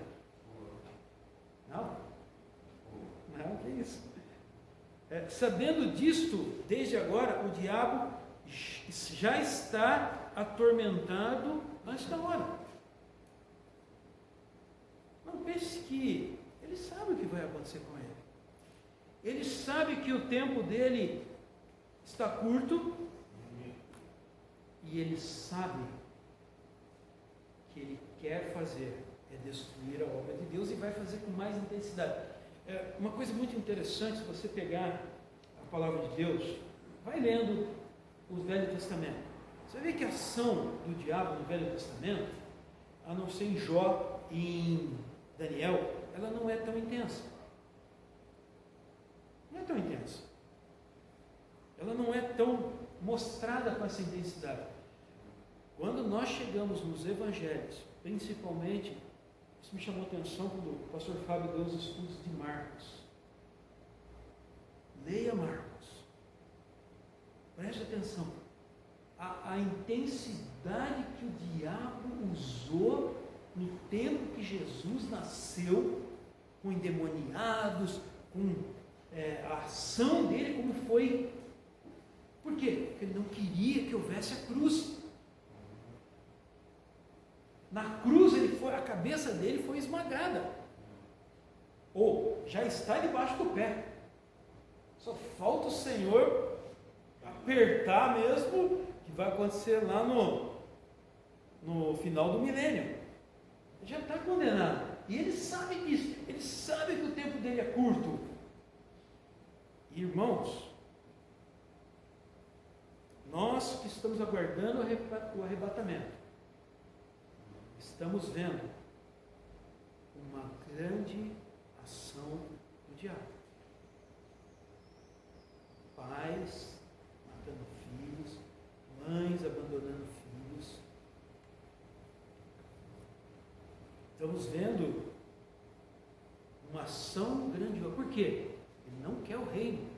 Não, que isso. Sabendo disto, desde agora, o diabo já está atormentado antes da hora. Não pense que ele sabe o que vai acontecer com ele. Ele sabe que o tempo dele está curto e ele sabe que ele quer fazer é destruir a obra de Deus e vai fazer com mais intensidade. Uma coisa muito interessante, se você pegar a palavra de Deus, vai lendo o Velho Testamento. Você vê que a ação do diabo no Velho Testamento, a não ser em Jó e em Daniel, ela não é tão intensa. Não é tão intensa. Ela não é tão mostrada com essa intensidade. Quando nós chegamos nos evangelhos, principalmente, isso me chamou a atenção quando o pastor Fábio deu os estudos de Marcos. Leia Marcos. Preste atenção. A intensidade que o diabo usou no tempo que Jesus nasceu, com endemoniados, com a ação dele, como foi. Por quê? Porque ele não queria que houvesse a cruz. Na cruz a cabeça dele foi esmagada. Ou já está debaixo do pé. Só falta o Senhor apertar mesmo, que vai acontecer lá no final do milênio. Ele já está condenado. E ele sabe disso. Ele sabe que o tempo dele é curto. Irmãos, nós que estamos aguardando o arrebatamento, estamos vendo uma grande ação do diabo. Pais matando filhos, mães abandonando filhos. Estamos vendo uma ação grandiosa. Por quê? Ele não quer o reino.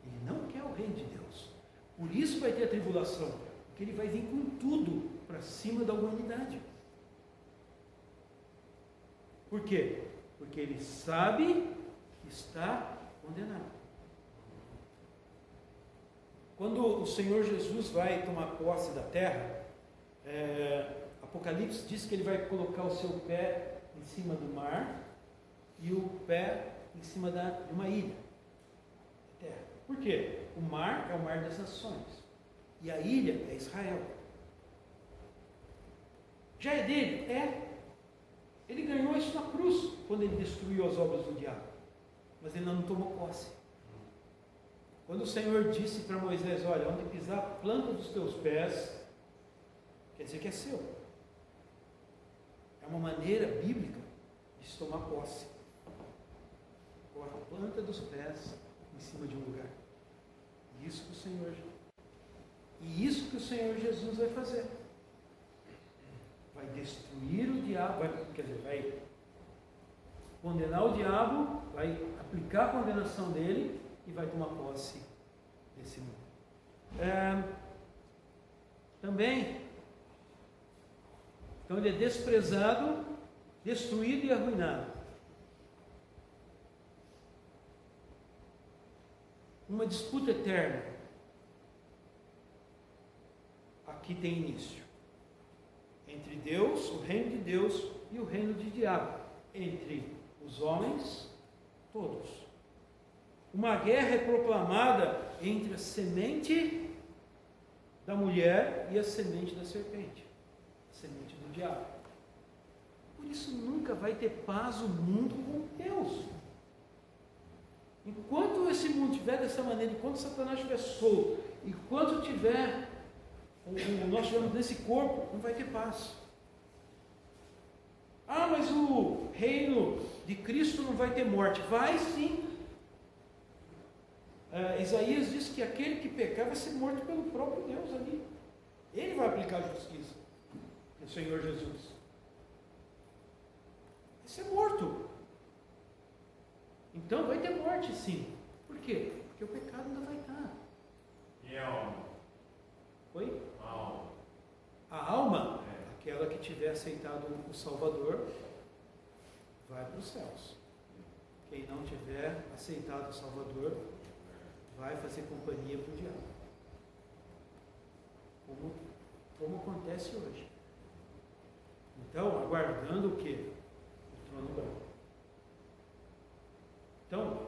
Ele não quer o reino de Deus. Por isso vai ter a tribulação. Porque ele vai vir com tudo para cima da humanidade. Por quê? Porque ele sabe que está condenado. Quando o Senhor Jesus vai tomar posse da terra, Apocalipse diz que ele vai colocar o seu pé em cima do mar e o pé em cima de uma ilha. Terra. Por quê? O mar é o mar das nações e a ilha é Israel. Já é dele? É. Ele ganhou isso na cruz, quando ele destruiu as obras do diabo. Mas ele não tomou posse. Quando o Senhor disse para Moisés, olha, onde pisar a planta dos teus pés, quer dizer que é seu. É uma maneira bíblica de se tomar posse. Coloca a planta dos pés em cima de um lugar. Isso que o Senhor Jesus vai fazer. Vai destruir o diabo, vai condenar o diabo, vai aplicar a condenação dele e vai tomar posse desse mundo. Também, então ele é desprezado, destruído e arruinado. Uma disputa eterna aqui tem início entre Deus, o reino de Deus e o reino de diabo, entre os homens todos. Uma guerra é proclamada entre a semente da mulher e a semente da serpente, a semente do diabo. Por isso nunca vai ter paz o mundo com Deus. Enquanto esse mundo estiver dessa maneira, enquanto Satanás estiver solto, enquanto tiver nós estivermos nesse corpo, não vai ter paz. Ah, mas o reino de Cristo não vai ter morte. Vai sim. Isaías diz que aquele que pecar vai ser morto pelo próprio Deus ali. Ele vai aplicar a justiça. O Senhor Jesus. Vai ser morto. Então vai ter morte sim. Por quê? Porque o pecado ainda vai estar. E a alma? Oi? A alma. A alma, aquela que tiver aceitado o Salvador, vai para os céus. Quem não tiver aceitado o Salvador, vai fazer companhia para o diabo. Como acontece hoje. Então, aguardando o quê? O trono branco. Então,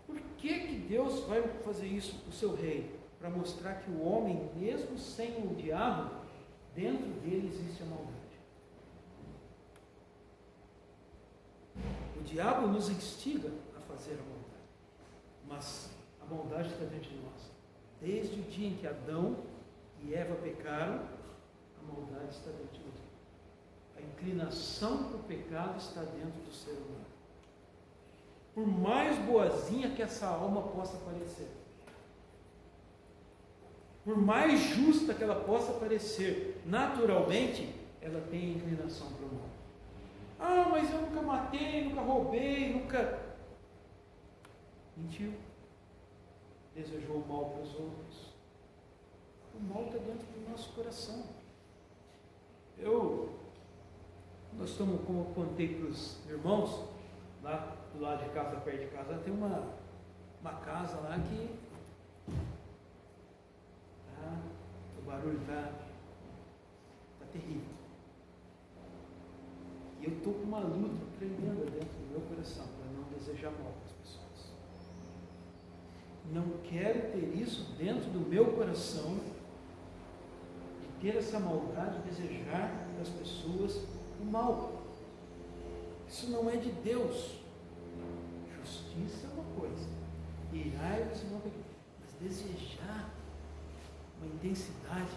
por que Deus vai fazer isso com o seu reino? Para mostrar que o homem, mesmo sem o diabo, dentro dele existe a maldade. O diabo nos instiga a fazer a maldade, mas a maldade está dentro de nós. Desde o dia em que Adão e Eva pecaram, a maldade maldade está dentro de você. A inclinação para o pecado está dentro do ser humano. Por mais boazinha que essa alma possa parecer, por mais justa que ela possa parecer, naturalmente, ela tem inclinação para o mal. Ah, mas eu nunca matei, nunca roubei, nunca... Mentiu. Desejou o mal para os outros. O mal está dentro do nosso coração. Nós estamos, como eu contei para os irmãos, lá do lado de casa, perto de casa, tem uma casa lá que o barulho está terrível. E eu estou com uma luta tremenda dentro do meu coração para não desejar mal para as pessoas. Não quero ter isso dentro do meu coração, de ter essa maldade, de desejar das pessoas o mal. Isso não é de Deus. Justiça é uma coisa, irai-vos é uma coisa, mas desejar uma intensidade.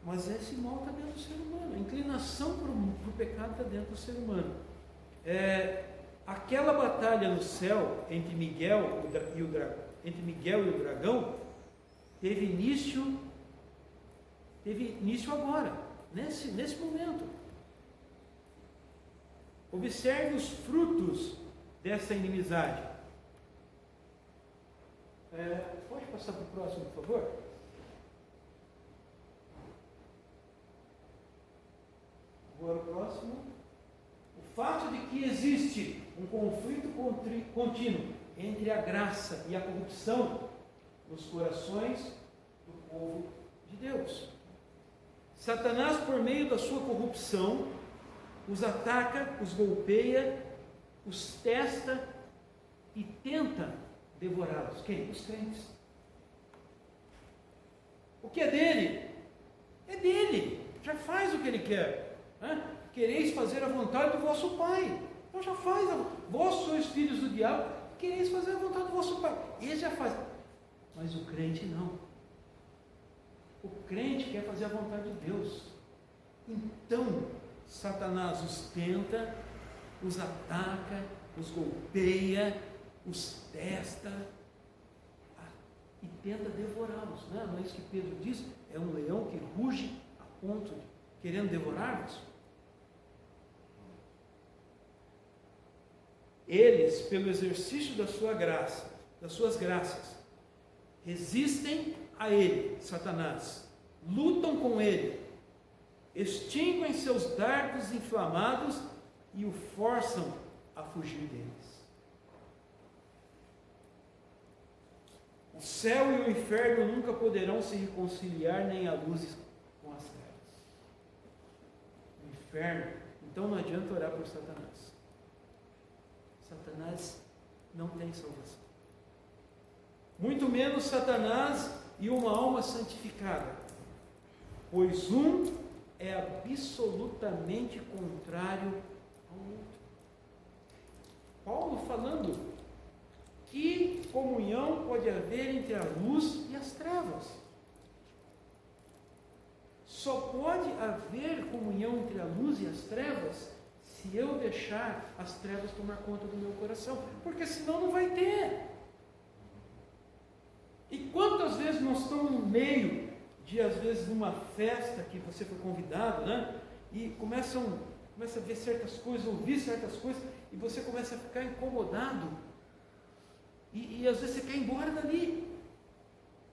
Mas esse mal está dentro do ser humano, a inclinação para o pecado está dentro do ser humano. Aquela batalha no céu entre Miguel e o dragão teve início agora, nesse momento. Observe os frutos dessa inimizade. Pode passar para o próximo, por favor? Agora o próximo. O fato de que existe um conflito contínuo entre a graça e a corrupção nos corações do povo de Deus. Satanás, por meio da sua corrupção, os ataca, os golpeia, os testa e tenta devorá-los. Quem? Os crentes. O que é dele? É dele. Já faz o que ele quer. Quereis fazer a vontade do vosso Pai. Então já faz. Vós sois filhos do diabo, quereis fazer a vontade do vosso Pai. Ele já faz. Mas o crente não. O crente quer fazer a vontade de Deus. Então, Satanás os tenta, os ataca, os golpeia, os testa e tenta devorá-los. Não é isso que Pedro diz? É um leão que ruge a ponto de querendo devorar-los. Eles, pelo exercício da sua graça, das suas graças, resistem a ele, Satanás, lutam com ele, extinguem seus dardos inflamados e o forçam a fugir deles. O céu e o inferno nunca poderão se reconciliar, nem a luz com as trevas. O inferno, então não adianta orar por Satanás. Satanás não tem salvação. Muito menos Satanás e uma alma santificada, pois um é absolutamente contrário ao outro. Paulo falando, que comunhão pode haver entre a luz e as trevas? Só pode haver comunhão entre a luz e as trevas se eu deixar as trevas tomar conta do meu coração, porque senão não vai ter. E quantas vezes nós estamos no meio de, às vezes, numa festa que você foi convidado, né? E começa a ver certas coisas, ouvir certas coisas, e você começa a ficar incomodado. E às vezes você quer ir embora dali.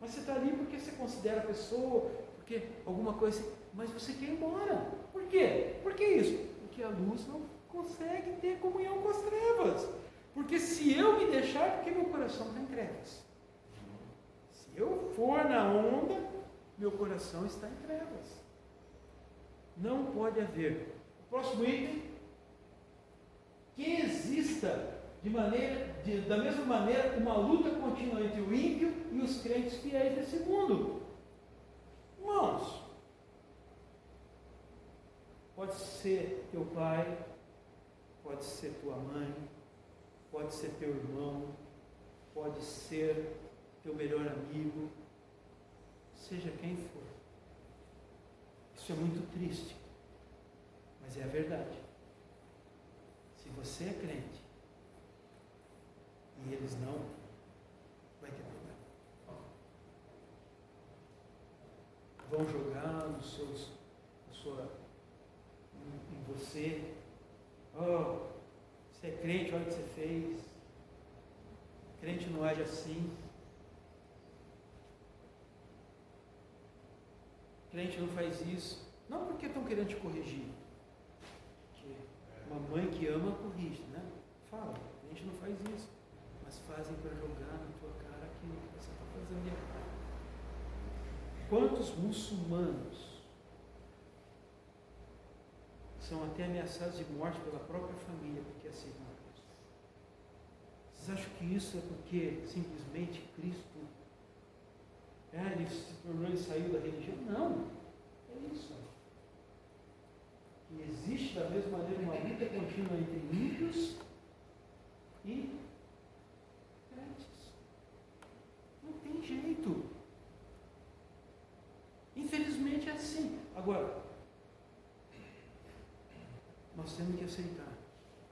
Mas você está ali porque você considera a pessoa, porque alguma coisa assim, mas você quer ir embora. Por quê? Por que isso? Porque a luz não consegue ter comunhão com as trevas. Porque se eu me deixar, porque meu coração está em trevas. Se eu for na onda, meu coração está em trevas. Não pode haver. O próximo item, que exista da mesma maneira uma luta contínua entre o ímpio e os crentes fiéis desse mundo. Irmãos, pode ser teu pai, pode ser tua mãe, pode ser teu irmão, pode ser teu melhor amigo, seja quem for. Isso é muito triste, mas é a verdade. Se você é crente e eles não, vai ter problema. Vão jogar em você. Oh, você é crente, olha o que você fez. Crente não age assim. Crente não faz isso. Não porque estão querendo te corrigir. Porque uma mãe que ama corrige, né? Fala, crente não faz isso. Mas fazem para jogar na tua cara aquilo que você está fazendo de errado. Quantos muçulmanos são até ameaçados de morte pela própria família porque aceitam a Cristo? Vocês acham que isso é porque simplesmente Cristo ele se tornou, ele saiu da religião? Não, é isso. E existe da mesma maneira uma luta contínua entre ímpios e crentes. Não tem jeito. Infelizmente é assim. Agora, nós temos que aceitar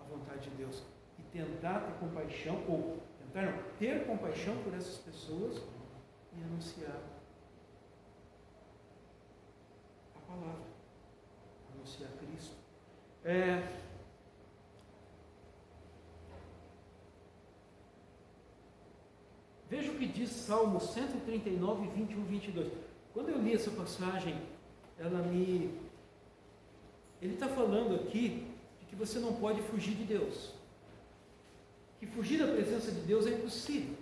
a vontade de Deus e tentar ter compaixão, ou tentar não, ter compaixão por essas pessoas e anunciar a palavra, anunciar Cristo. Veja o que diz Salmo 139, 21, 22. Quando eu li essa passagem, ele está falando aqui de que você não pode fugir de Deus, que fugir da presença de Deus é impossível.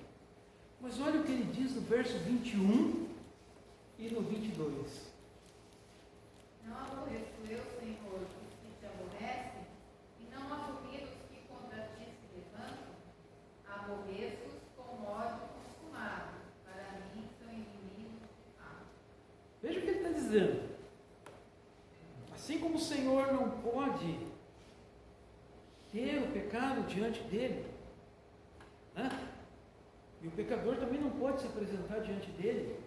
Mas olha o que ele diz no verso 21 e no 22. Não aborreço eu, Senhor, os que te aborrecem, e não abomino os que contra ti se levantam. Aborreço-os com ódio consumado, para mim são inimigos. Veja o que ele está dizendo. Assim como o Senhor não pode ter o pecado diante dele, né? E o pecador também não pode se apresentar diante dele.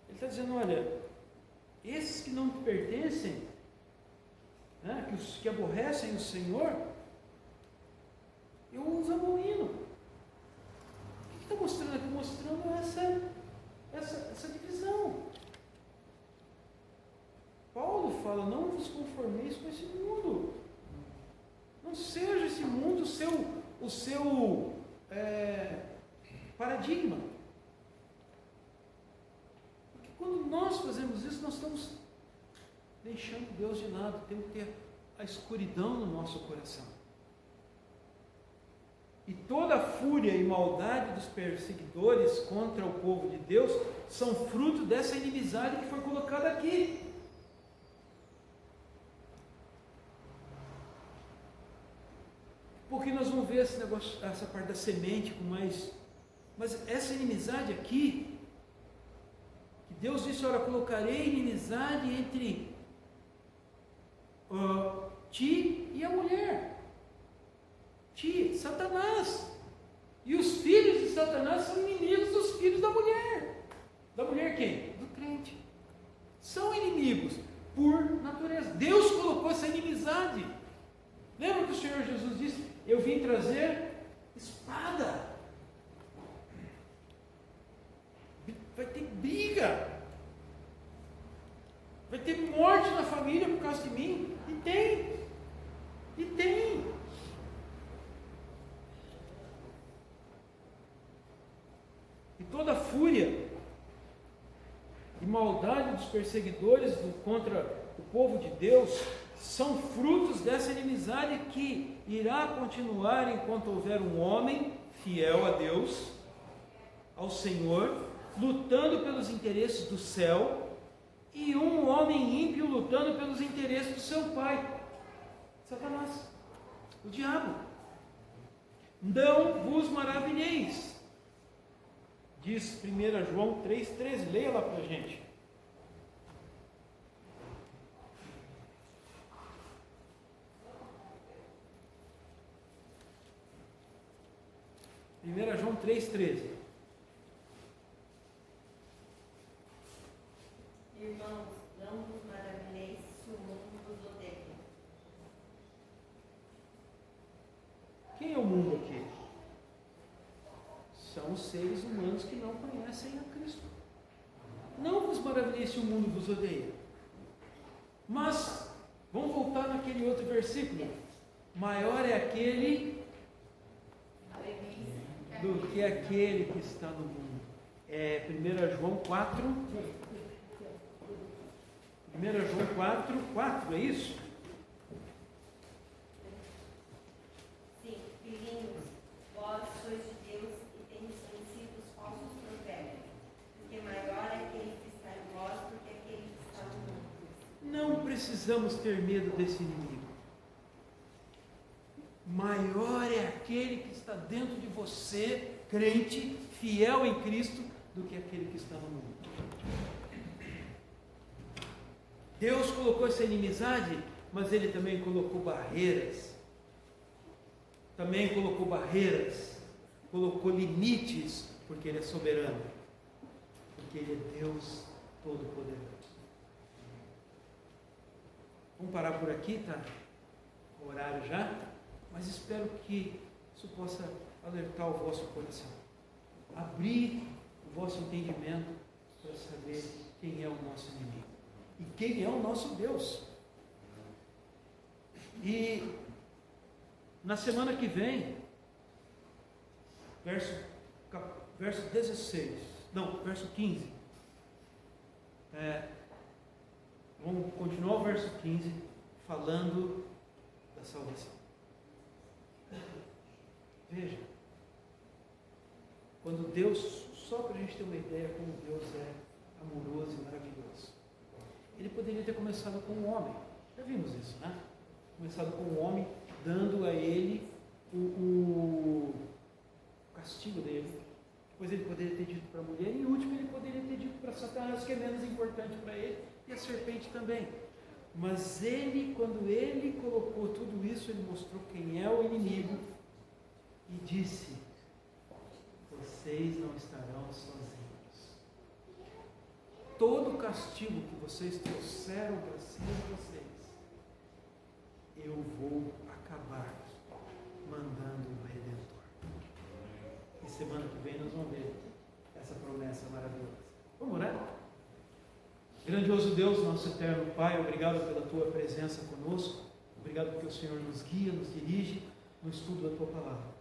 Ele está dizendo, olha, esses que não te pertencem, né, que aborrecem o Senhor, eu os abomino. O que está mostrando aqui? Mostrando essa divisão. Paulo fala, não vos conformeis com esse mundo. Não seja esse mundo o seu paradigma. Porque quando nós fazemos isso, nós estamos deixando Deus de lado. Temos que ter a escuridão no nosso coração. E toda a fúria e maldade dos perseguidores contra o povo de Deus são fruto dessa inimizade que foi colocada aqui. Porque nós vamos ver esse negócio, essa parte da semente com mais. Mas essa inimizade aqui, que Deus disse, olha, colocarei inimizade entre ti e a mulher. Ti, Satanás. E os filhos de Satanás são inimigos dos filhos da mulher. Da mulher quem? Do crente. São inimigos por natureza. Deus colocou essa inimizade. Lembra que o Senhor Jesus disse, eu vim trazer espada. Vai ter briga. Vai ter morte na família por causa de mim. E tem. E tem. E toda a fúria e maldade dos perseguidores contra o povo de Deus são frutos dessa inimizade que irá continuar enquanto houver um homem fiel a Deus, ao Senhor, lutando pelos interesses do céu, e um homem ímpio lutando pelos interesses do seu pai, Satanás, o diabo. Não vos maravilheis, diz 1 João 3,13, leia lá para a gente. 1 João 3,13. Irmãos, não Não vos maravilheis se o mundo vos odeia. Quem é o mundo aqui? São os seres humanos que não conhecem a Cristo. Não vos maravilheis se o mundo vos odeia. Mas, vamos voltar naquele outro versículo. Maior é aquele do que aquele que está no mundo. É 1 João 4. 1 João 4, é isso? Sim, filhinhos, vós sois de Deus e tendes vencido os falsos profetas, porque maior é aquele que está em vós do que aquele que está no mundo. Não precisamos ter medo desse inimigo. Maior é aquele que está dentro de você, crente, fiel em Cristo, do que aquele que está no mundo. Deus colocou essa inimizade, mas Ele também colocou barreiras. Colocou limites, porque Ele é soberano, porque Ele é Deus Todo-Poderoso. Vamos parar por aqui, tá? O horário já, mas espero que isso possa alertar o vosso coração, abrir o vosso entendimento para saber quem é o nosso inimigo e quem é o nosso Deus. E na semana que vem, verso 16, não, verso 15, vamos continuar o verso 15 falando da salvação. Veja, quando Deus, só para a gente ter uma ideia como Deus é amoroso e maravilhoso, Ele poderia ter começado com um homem, já vimos isso, né? Começado com um homem, dando a ele o castigo dele, depois ele poderia ter dito para a mulher, e em último ele poderia ter dito para Satanás, que é menos importante para ele, e a serpente também. Mas ele, quando ele colocou tudo isso, ele mostrou quem é o inimigo e disse: vocês não estarão sozinhos. Todo o castigo que vocês trouxeram para cima de vocês, eu vou acabar mandando o Redentor. E semana que vem nós vamos ver essa promessa maravilhosa. Vamos orar? Grandioso Deus, nosso eterno Pai, obrigado pela Tua presença conosco, obrigado porque o Senhor nos guia, nos dirige no estudo da Tua Palavra.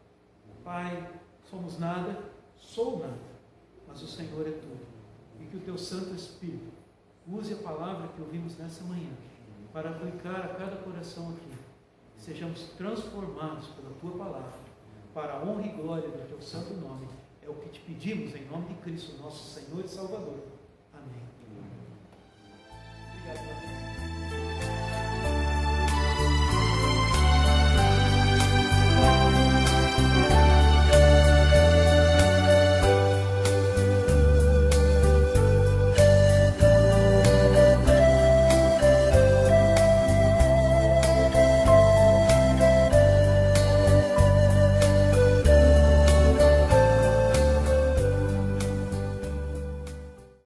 Pai, somos nada, sou nada, mas o Senhor é tudo. E que o Teu Santo Espírito use a palavra que ouvimos nessa manhã para aplicar a cada coração aqui. Sejamos transformados pela Tua Palavra, para a honra e glória do Teu Santo nome. É o que te pedimos em nome de Cristo, nosso Senhor e Salvador.